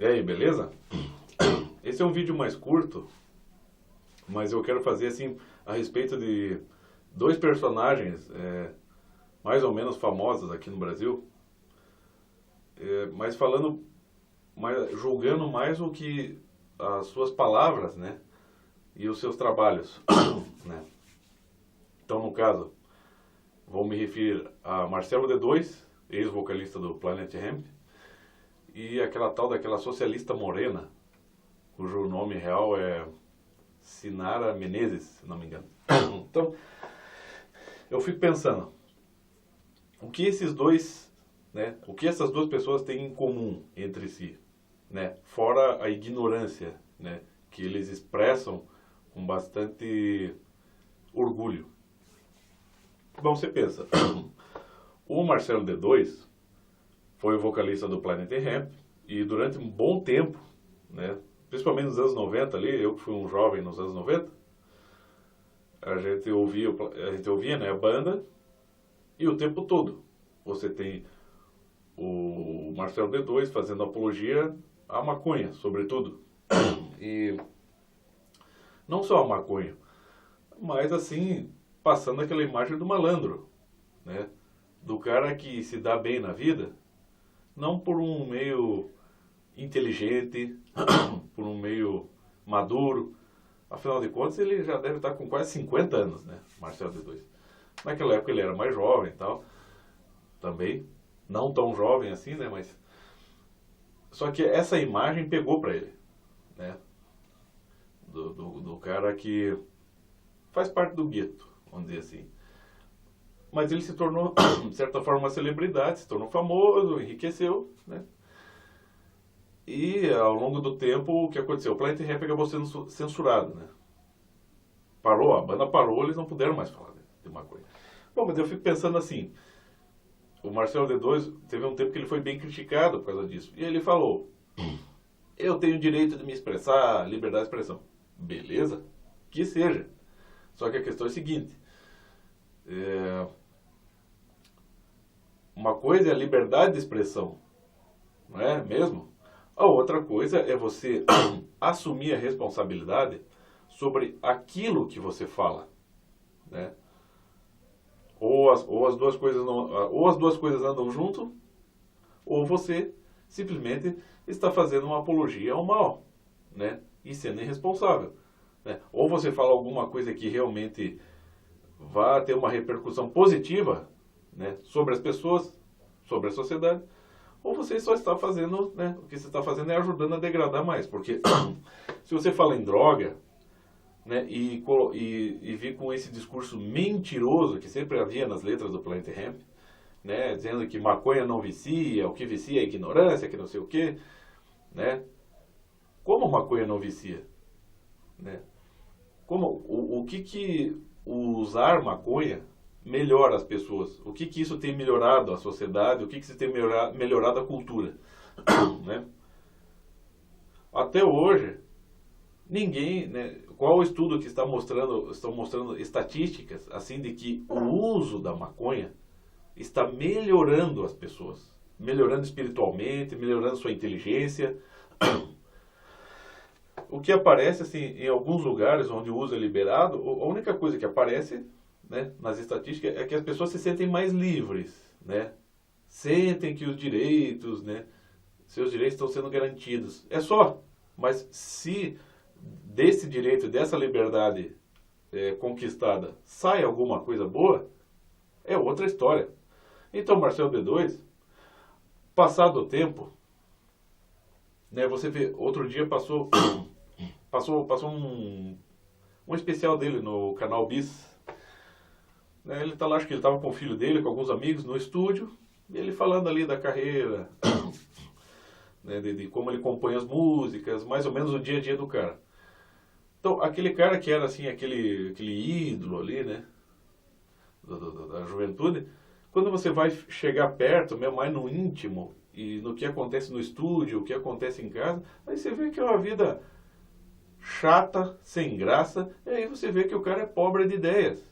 E aí, beleza? Esse é um vídeo mais curto, mas eu quero fazer assim a respeito de dois personagens mais ou menos famosos aqui no Brasil, mas falando, julgando mais o que as suas palavras, né, e os seus trabalhos, né? Então, no caso, vou me referir a Marcelo D2, ex-vocalista do Planet Hemp, e aquela tal daquela socialista morena, cujo nome real é Sinara Menezes, se não me engano. Então, eu fico pensando, o que esses dois, né, o que essas duas pessoas têm em comum entre si, né, fora a ignorância, né, que eles expressam com bastante orgulho. Bom, você pensa, o Marcelo D2 foi o vocalista do Planet Hemp e durante um bom tempo, né, principalmente nos anos 90 ali, eu que fui um jovem nos anos 90, a gente ouvia, né, a banda, e o tempo todo você tem o Marcelo D2 fazendo apologia à maconha, sobretudo. E não só a maconha, mas assim, passando aquela imagem do malandro, né, do cara que se dá bem na vida, não por um meio inteligente, por um meio maduro. Afinal de contas, ele já deve estar com quase 50 anos, né, Marcelo D2. Naquela época ele era mais jovem e tal, também, não tão jovem assim, né, mas... Só que essa imagem pegou pra ele, né, do cara que faz parte do gueto, vamos dizer assim. Mas ele se tornou, de certa forma, uma celebridade, se tornou famoso, enriqueceu, né? E ao longo do tempo, o que aconteceu? O Planet Hemp acabou sendo censurado, né? Parou, a banda parou, eles não puderam mais falar de maconha. Bom, mas eu fico pensando assim, o Marcelo D2 teve um tempo que ele foi bem criticado por causa disso. E ele falou, eu tenho o direito de me expressar, liberdade de expressão. Beleza, que seja. Só que a questão é a seguinte, uma coisa é a liberdade de expressão, não é mesmo? A outra coisa é você assumir a responsabilidade sobre aquilo que você fala, né? Ou as duas coisas ou as duas coisas andam junto, ou você simplesmente está fazendo uma apologia ao mal, né? E sendo irresponsável, né? Ou você fala alguma coisa que realmente vá ter uma repercussão positiva, né, sobre as pessoas, sobre a sociedade, ou você só está fazendo, né, o que você está fazendo é ajudando a degradar mais, porque se você fala em droga, né, e vir com esse discurso mentiroso que sempre havia nas letras do Planet Hemp, né, dizendo que maconha não vicia, o que vicia é ignorância, que não sei o quê, né, como maconha não vicia, né, como, o que usar maconha melhora as pessoas? O que isso tem melhorado a sociedade? O que isso tem melhorado a cultura? Né? Até hoje, ninguém, né, qual o estudo que estão mostrando estatísticas assim de que o uso da maconha está melhorando as pessoas, melhorando espiritualmente, melhorando sua inteligência. O que aparece assim, em alguns lugares onde o uso é liberado, a única coisa que aparece, né, nas estatísticas é que as pessoas se sentem mais livres, né? Sentem que os direitos, né, seus direitos estão sendo garantidos. É só. Mas se desse direito, dessa liberdade conquistada, sai alguma coisa boa, é outra história. Então, Marcelo D2, passado o tempo, né, você vê, outro dia passou um especial dele no canal Bis. Né, ele tá lá, acho que ele estava com o filho dele, com alguns amigos no estúdio, e ele falando ali da carreira, né, de como ele compõe as músicas, mais ou menos o dia a dia do cara. Então, aquele cara que era assim, aquele ídolo ali, né, da juventude, quando você vai chegar perto, mesmo mais no íntimo, e no que acontece no estúdio, o que acontece em casa, aí você vê que é uma vida chata, sem graça, e aí você vê que o cara é pobre de ideias.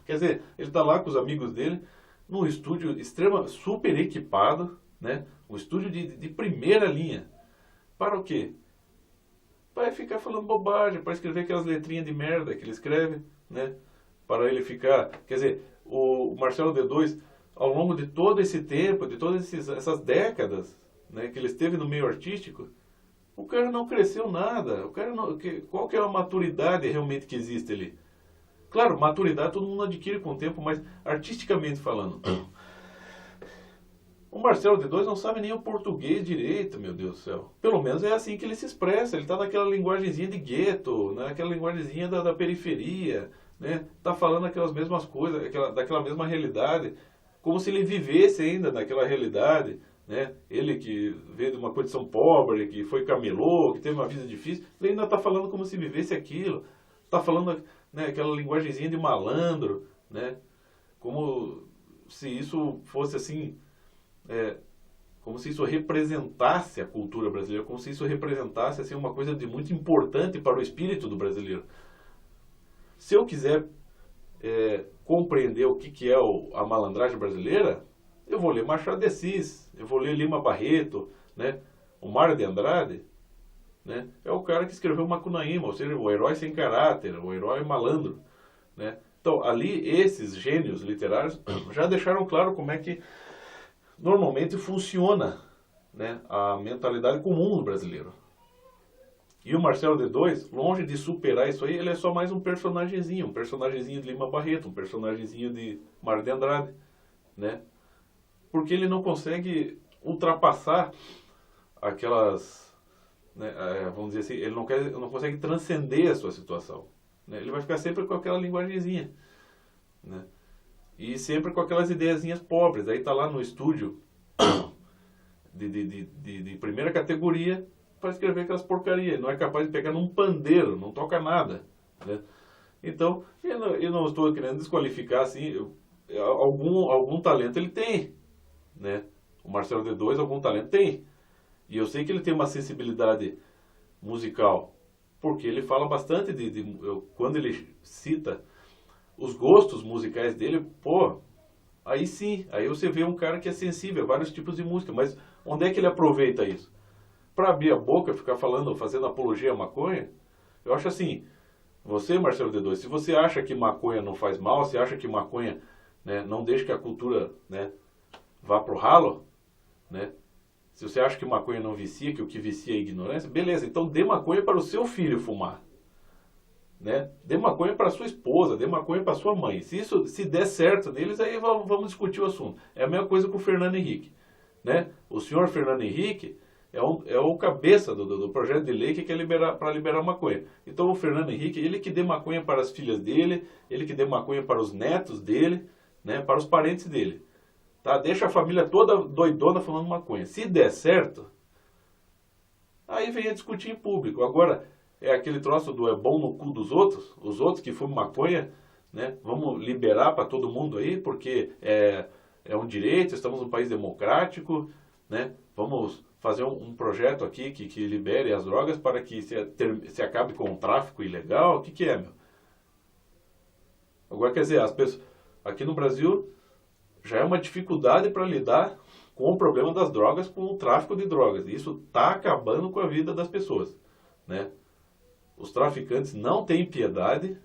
Quer dizer, ele está lá com os amigos dele, num estúdio super equipado, né? Um estúdio de primeira linha. Para o quê? Para ficar falando bobagem, para escrever aquelas letrinhas de merda que ele escreve, né? Para ele ficar... Quer dizer, o Marcelo D2, ao longo de todo esse tempo, de todas essas décadas, né, que ele esteve no meio artístico, o cara não cresceu nada. O cara não, qual que é a maturidade realmente que existe ali? Claro, maturidade todo mundo adquire com o tempo, mas artisticamente falando... O Marcelo D2 não sabe nem o português direito, meu Deus do céu. Pelo menos é assim que ele se expressa. Ele está naquela linguagenzinha de gueto, naquela linguagenzinha da periferia, né? Tá falando aquelas mesmas coisas, daquela mesma realidade, como se ele vivesse ainda naquela realidade, né? Ele que veio de uma condição pobre, que foi camelô, que teve uma vida difícil, ele ainda está falando como se vivesse aquilo. Está falando, né, aquela linguagenzinha de malandro, né? Como se isso fosse assim... como se isso representasse a cultura brasileira, como se isso representasse assim, uma coisa de muito importante para o espírito do brasileiro. Se eu quiser compreender o que é a malandragem brasileira, eu vou ler Machado de Assis, eu vou ler Lima Barreto, né? O Mário de Andrade, né? É o cara que escreveu Macunaíma, ou seja, o herói sem caráter, o herói malandro, né? Então, ali, esses gênios literários já deixaram claro como é que normalmente funciona, né, a mentalidade comum do brasileiro. E o Marcelo D2, longe de superar isso aí, ele é só mais um personagemzinho de Lima Barreto, um personagemzinho de Mário de Andrade, né? Porque ele não consegue ultrapassar aquelas, né, vamos dizer assim, ele não consegue transcender a sua situação, né? Ele vai ficar sempre com aquela linguagemzinha, né? E sempre com aquelas ideiazinhas pobres. Aí tá lá no estúdio de primeira categoria para escrever aquelas porcarias. Não é capaz de pegar num pandeiro, não toca nada, né? Então, eu não estou querendo desqualificar assim, algum talento ele tem, né? O Marcelo D2 algum talento tem. E eu sei que ele tem uma sensibilidade musical, porque ele fala bastante quando ele cita os gostos musicais dele, pô, aí sim, aí você vê um cara que é sensível a vários tipos de música, mas onde é que ele aproveita isso? Para abrir a boca, ficar falando, fazendo apologia à maconha? Eu acho assim, você, Marcelo D2, se você acha que maconha não faz mal, se acha que maconha, né, não deixa que a cultura, né, vá pro ralo, né? Se você acha que maconha não vicia, que o que vicia é ignorância, beleza, então dê maconha para o seu filho fumar. Né? Dê maconha para sua esposa, dê maconha para sua mãe. Se der certo neles, aí vamos discutir o assunto. É a mesma coisa com o Fernando Henrique, né? O senhor Fernando Henrique é o cabeça do projeto de lei que quer para liberar maconha. Então o Fernando Henrique, ele que dê maconha para as filhas dele, ele que dê maconha para os netos dele, né? Para os parentes dele. Tá? Deixa a família toda doidona falando maconha. Se der certo, aí venha discutir em público. Agora, é aquele troço do é bom no cu dos outros, os outros que fumam maconha, né? Vamos liberar para todo mundo aí, porque é um direito, estamos num país democrático, né? Vamos fazer um projeto aqui que libere as drogas para que se acabe com o tráfico ilegal. O que é, meu? Agora, quer dizer, as pessoas aqui no Brasil já é uma dificuldade para lidar com o problema das drogas, com o tráfico de drogas. E isso está acabando com a vida das pessoas, né? Os traficantes não têm piedade,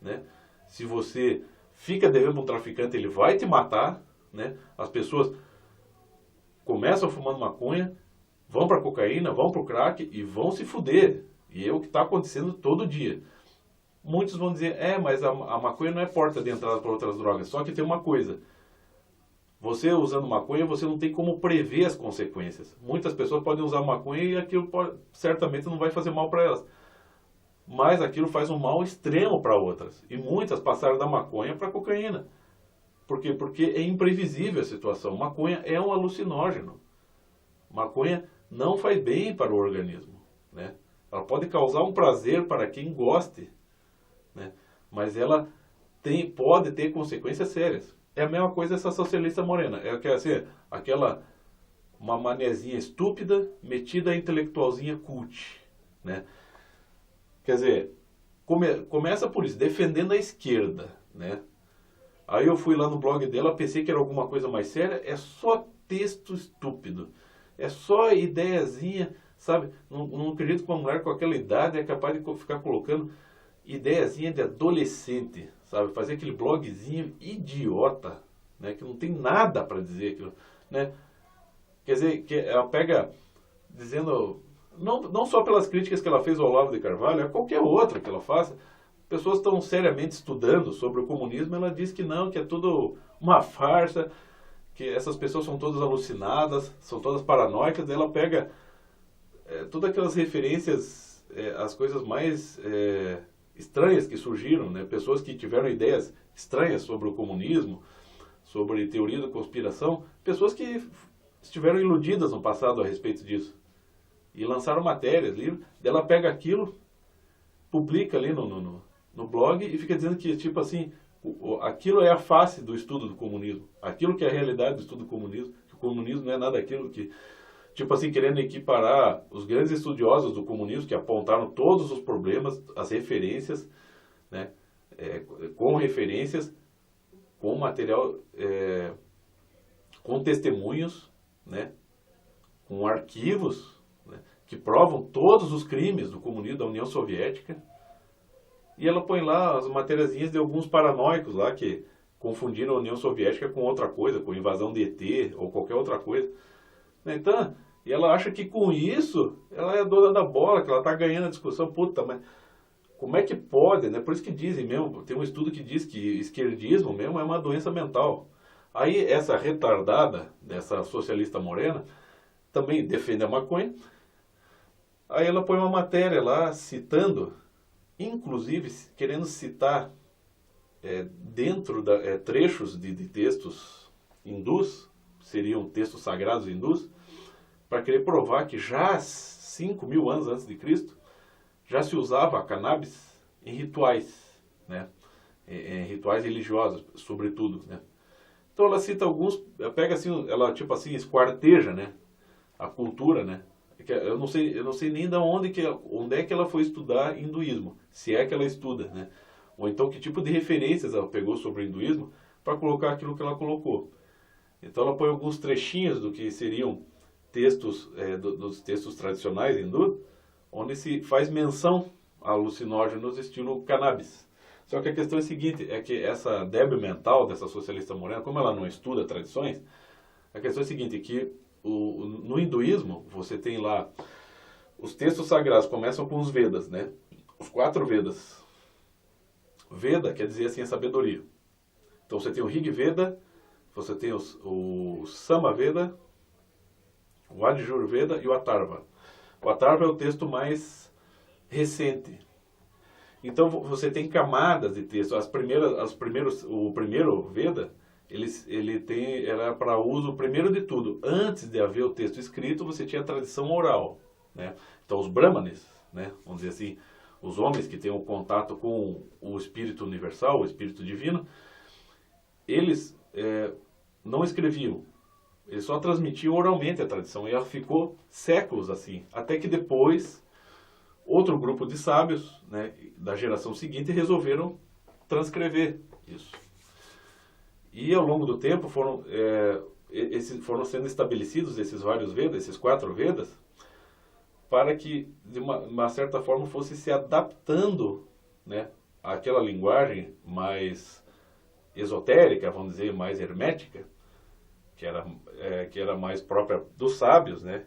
né? Se você fica devendo um traficante, ele vai te matar, né? As pessoas começam fumando maconha, vão para cocaína, vão para o crack e vão se fuder. E é o que está acontecendo todo dia. Muitos vão dizer, mas a maconha não é porta de entrada para outras drogas. Só que tem uma coisa, você usando maconha, você não tem como prever as consequências. Muitas pessoas podem usar maconha e aquilo certamente não vai fazer mal para elas. Mas aquilo faz um mal extremo para outras. E muitas passaram da maconha para a cocaína. Por quê? Porque é imprevisível a situação. Maconha é um alucinógeno. Maconha não faz bem para o organismo, né? Ela pode causar um prazer para quem goste, né? Mas ela pode ter consequências sérias. É a mesma coisa essa socialista morena. Assim, uma manezinha estúpida metida a intelectualzinha cult, né? Quer dizer, começa por isso, defendendo a esquerda, né? Aí eu fui lá no blog dela, pensei que era alguma coisa mais séria, é só texto estúpido. É só ideiazinha sabe? Não acredito que uma mulher com aquela idade é capaz de ficar colocando ideiazinha de adolescente, sabe? Fazer aquele blogzinho idiota, né? Que não tem nada para dizer aquilo, né? Quer dizer, que ela pega dizendo, não só pelas críticas que ela fez ao Olavo de Carvalho, a qualquer outra que ela faça, pessoas estão seriamente estudando sobre o comunismo, ela diz que não, que é tudo uma farsa, que essas pessoas são todas alucinadas, são todas paranoicas, daí ela pega todas aquelas referências, as coisas mais estranhas que surgiram, né? Pessoas que tiveram ideias estranhas sobre o comunismo, sobre teoria da conspiração, pessoas que estiveram iludidas no passado a respeito disso. E lançaram matérias, livros, daí ela pega aquilo, publica ali no blog e fica dizendo que, tipo assim, aquilo é a face do estudo do comunismo. Aquilo que é a realidade do estudo do comunismo. Que o comunismo não é nada daquilo que... Tipo assim, querendo equiparar os grandes estudiosos do comunismo, que apontaram todos os problemas, as referências, né, com referências, com material, com testemunhos, né, com arquivos, né, que provam todos os crimes do comunismo da União Soviética. E ela põe lá as matériazinhas de alguns paranoicos lá que confundiram a União Soviética com outra coisa, com invasão de ET ou qualquer outra coisa. Então, e ela acha que com isso ela é a dona da bola, que ela está ganhando a discussão. Puta, mas como é que pode, né? Por isso que dizem mesmo, tem um estudo que diz que esquerdismo mesmo é uma doença mental. Aí essa retardada, dessa socialista morena, também defende a maconha. Aí ela põe uma matéria lá citando, inclusive querendo citar dentro trechos de textos hindus, seriam textos sagrados hindus, para querer provar que já 5.000 anos antes de Cristo já se usava a cannabis em rituais, né? Em rituais religiosos, sobretudo, né? Então ela cita alguns, pega assim, ela tipo assim esquarteja, né, a cultura, né? Eu não sei nem de onde é que ela foi estudar hinduísmo, se é que ela estuda, né? Ou então que tipo de referências ela pegou sobre o hinduísmo para colocar aquilo que ela colocou. Então ela põe alguns trechinhos do que seriam textos, dos textos tradicionais hindu, onde se faz menção a alucinógenos estilo cannabis. Só que a questão é a seguinte, é que essa débil mental dessa socialista morena, como ela não estuda tradições, a questão é a seguinte, que no hinduísmo você tem lá, os textos sagrados começam com os Vedas, né? Os 4 Vedas. Veda quer dizer assim a sabedoria. Então você tem o Rig Veda, você tem o Sama Veda, o Adi Veda e o Atharva. O Atharva é o texto mais recente. Então você tem camadas de texto. O primeiro Veda, ele era para uso primeiro de tudo. Antes de haver o texto escrito, você tinha a tradição oral, né? Então os Brahmanes, né, vamos dizer assim, os homens que têm um contato com o Espírito Universal, o Espírito Divino, eles não escreviam. Eles só transmitiam oralmente a tradição. E ela ficou séculos assim. Até que depois, outro grupo de sábios, né, da geração seguinte resolveram transcrever isso. E ao longo do tempo foram sendo estabelecidos esses vários Vedas, esses 4 Vedas, para que de uma certa forma fosse se adaptando, né, àquela linguagem mais esotérica, vamos dizer, mais hermética, que era mais própria dos sábios, né,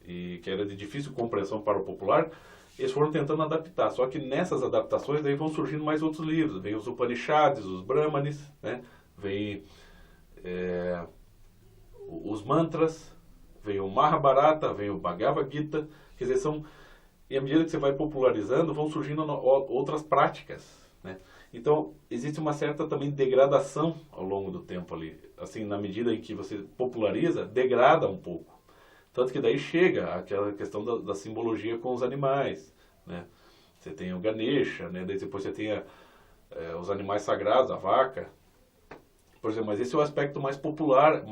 e que era de difícil compreensão para o popular. Eles foram tentando adaptar, só que nessas adaptações daí vão surgindo mais outros livros, vem os Upanishads, os Brahmanes, né, vem os mantras, vem o Mahabharata, vem o Bhagavad Gita, quer dizer, e à medida que você vai popularizando, vão surgindo outras práticas, né? Então, existe uma certa também degradação ao longo do tempo ali. Assim, na medida em que você populariza, degrada um pouco. Tanto que daí chega aquela questão da simbologia com os animais, né? Você tem o Ganesha, né? Daí depois você tem os animais sagrados, a vaca. Por exemplo, mas esse é o aspecto mais popular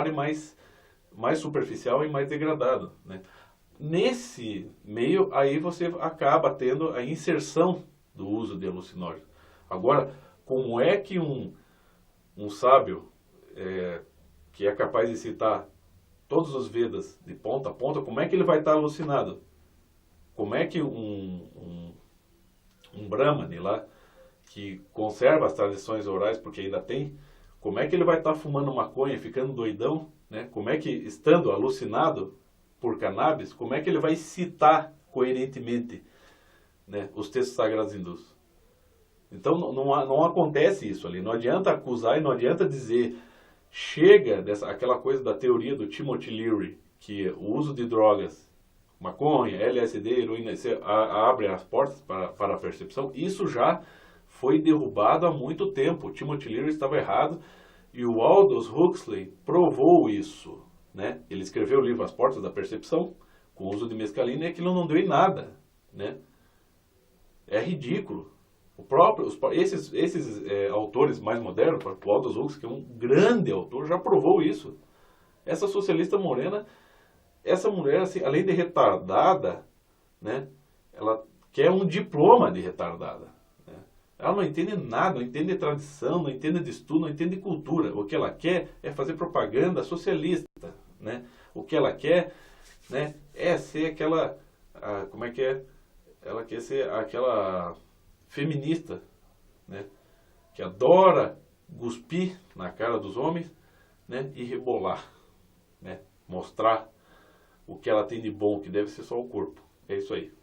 e mais superficial e mais degradado, né? Nesse meio, aí você acaba tendo a inserção do uso de alucinógenos. Agora, como é que um sábio que é capaz de citar todos os Vedas de ponta a ponta, como é que ele vai estar alucinado? Como é que um Brahmane lá, que conserva as tradições orais, porque ainda tem, como é que ele vai estar fumando maconha, ficando doidão, né? Como é que, estando alucinado por cannabis, como é que ele vai citar coerentemente, né, os textos sagrados hindus? Então não acontece isso ali, não adianta acusar e não adianta dizer, chega aquela coisa da teoria do Timothy Leary, que o uso de drogas, maconha, LSD, heroína, abre as portas para a percepção. Isso já foi derrubado há muito tempo. O Timothy Leary estava errado e o Aldous Huxley provou isso, né? Ele escreveu o livro As Portas da Percepção, com o uso de mescalina, e aquilo não deu em nada, né? É ridículo. Esses autores mais modernos, o Aldous Huxley, que é um grande autor, já provou isso. Essa socialista morena, essa mulher, assim, além de retardada, né, ela quer um diploma de retardada. Né? Ela não entende nada, não entende de tradição, não entende de estudo, não entende de cultura. O que ela quer é fazer propaganda socialista. Né? O que ela quer, né, é ser aquela... como é que é? Ela quer ser aquela feminista, né, que adora cuspir na cara dos homens, né, e rebolar, né, mostrar o que ela tem de bom, que deve ser só o corpo. É isso aí.